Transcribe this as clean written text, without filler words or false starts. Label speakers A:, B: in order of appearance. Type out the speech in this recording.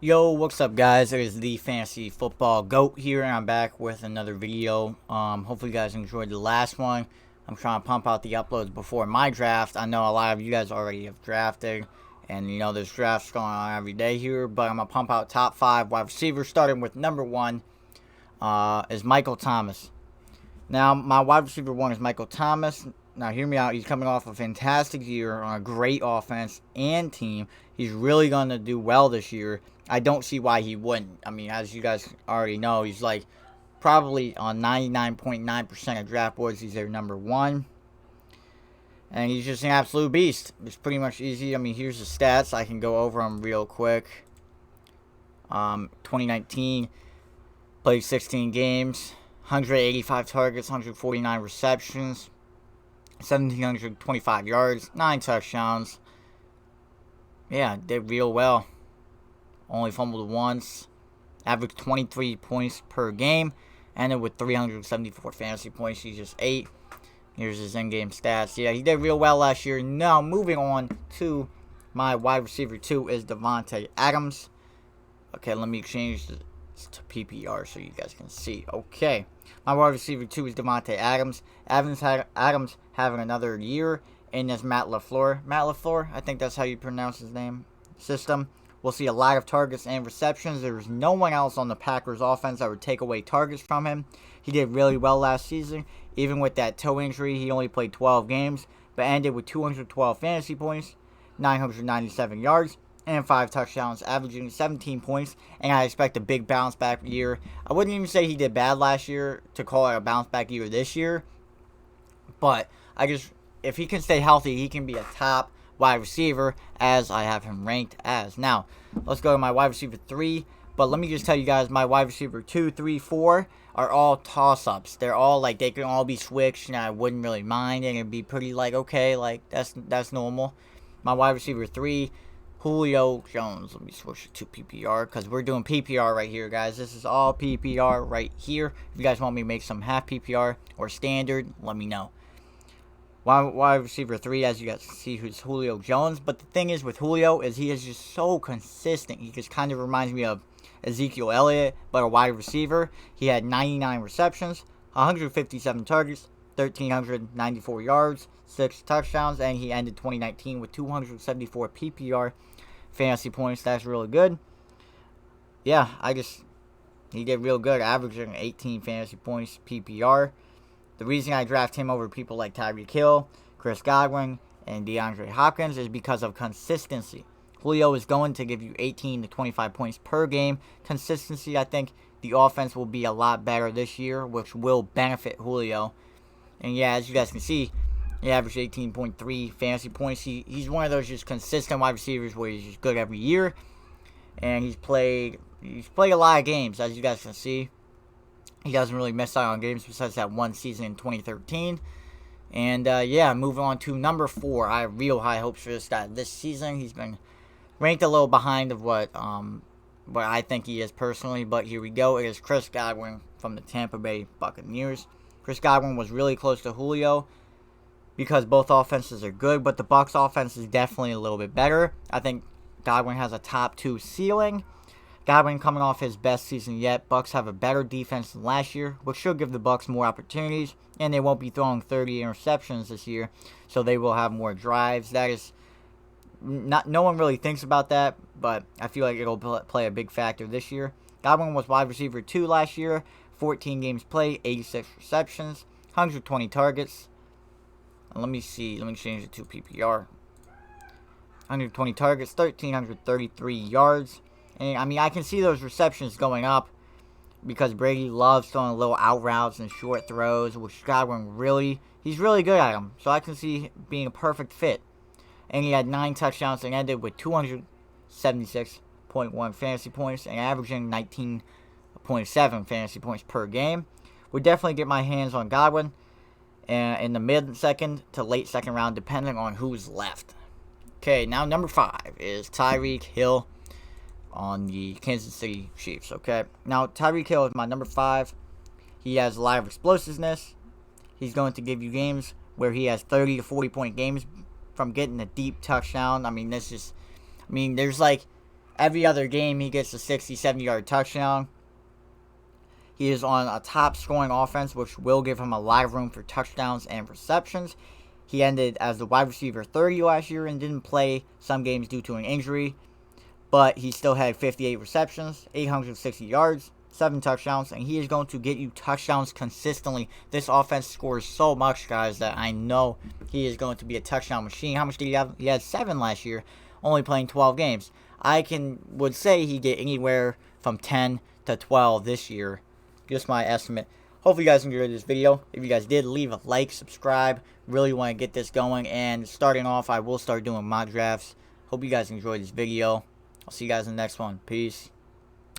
A: Yo, what's up, guys? It is the Fantasy Football Goat here, and I'm back with another video. Hopefully you guys enjoyed the last one. I'm trying to pump out the uploads before my draft. I know a lot of you guys already have drafted, and there's drafts going on every day here, but I'm going to pump out top 5 wide receivers, starting with number 1 is Michael Thomas. Now, my wide receiver 1 is Michael Thomas. Now, hear me out. He's coming off a fantastic year on a great offense and team. He's really going to do well this year. I don't see why he wouldn't. I mean, as you guys already know, he's like probably on 99.9% of draft boards. He's their number 1. And he's just an absolute beast. It's pretty much easy. I mean, here's the stats. I can go over them real quick. 2019, played 16 games, 185 targets, 149 receptions, 1,725 yards, 9 touchdowns. Yeah, did real well. Only fumbled once. Averaged 23 points per game. Ended with 374 fantasy points. He's just 8. Here's his in-game stats. Yeah, he did real well last year. Now, moving on to my wide receiver 2 is Davante Adams. Okay, let me change this to PPR so you guys can see. Okay, my wide receiver 2 is Davante Adams. Adams having another year in this Matt LaFleur, I think that's how you pronounce his name, system. We'll see a lot of targets and receptions. There's no one else on the Packers offense that would take away targets from him. He did really well last season. Even with that toe injury, he only played 12 games, but ended with 212 fantasy points, 997 yards, and 5 touchdowns, averaging 17 points. And I expect a big bounce back year. I wouldn't even say he did bad last year to call it a bounce back year this year. But if he can stay healthy, he can be a top wide receiver, as I have him ranked as. Now, let's go to my wide receiver 3. But let me just tell you guys, my wide receiver 2, 3, 4 are all toss-ups. They're all like, they can all be switched, and I wouldn't really mind, and it'd be pretty like, okay, like that's normal. My wide receiver 3, Julio Jones. Let me switch it to PPR, because we're doing PPR right here, guys. This is all PPR right here. If you guys want me to make some half PPR or standard, let me know. Wide receiver 3, as you guys can see, who's Julio Jones. But the thing is with Julio is he is just so consistent. He just kind of reminds me of Ezekiel Elliott, but a wide receiver. He had 99 receptions, 157 targets, 1,394 yards, 6 touchdowns, and he ended 2019 with 274 PPR fantasy points. That's really good. Yeah, he did real good, averaging 18 fantasy points PPR. The reason I draft him over people like Tyreek Hill, Chris Godwin, and DeAndre Hopkins is because of consistency. Julio is going to give you 18 to 25 points per game. Consistency, I think the offense will be a lot better this year, which will benefit Julio. And yeah, as you guys can see, he averaged 18.3 fantasy points. He's one of those just consistent wide receivers where he's just good every year. And he's played a lot of games, as you guys can see. He doesn't really miss out on games besides that one season in 2013. And, yeah, moving on to number 4. I have real high hopes for this guy this season. He's been ranked a little behind of what I think he is personally. But here we go. It is Chris Godwin from the Tampa Bay Buccaneers. Chris Godwin was really close to Julio because both offenses are good. But the Bucs offense is definitely a little bit better. I think Godwin has a top 2 ceiling. Godwin coming off his best season yet. Bucs have a better defense than last year, which should give the Bucs more opportunities, and they won't be throwing 30 interceptions this year, so they will have more drives. That is no one really thinks about that, but I feel like it'll play a big factor this year. Godwin was wide receiver 2 last year, 14 games played, 86 receptions, 120 targets. And let me change it to PPR. 120 targets, 1,333 yards. And, I mean, I can see those receptions going up because Brady loves throwing little out routes and short throws, which Godwin he's really good at them. So I can see being a perfect fit. And he had 9 touchdowns and ended with 276.1 fantasy points and averaging 19.7 fantasy points per game. Would definitely get my hands on Godwin in the mid-second to late second round, depending on who's left. Okay, now number 5 is Tyreek Hill on the Kansas City Chiefs, okay? Now, Tyreek Hill is my number 5. He has a lot of explosiveness. He's going to give you games where he has 30 to 40 point games from getting a deep touchdown. I mean, there's like Every other game, he gets a 60, 70-yard touchdown. He is on a top scoring offense, which will give him a lot of room for touchdowns and receptions. He ended as the wide receiver 30 last year and didn't play some games due to an injury, but he still had 58 receptions, 860 yards, 7 touchdowns, and he is going to get you touchdowns consistently. This offense scores so much, guys, that I know he is going to be a touchdown machine. How much did he have? He had 7 last year, only playing 12 games. Would say he get anywhere from 10 to 12 this year. Just my estimate. Hopefully you guys enjoyed this video. If you guys did, leave a like, subscribe. Really want to get this going. And starting off, I will start doing mock drafts. Hope you guys enjoyed this video. I'll see you guys in the next one. Peace.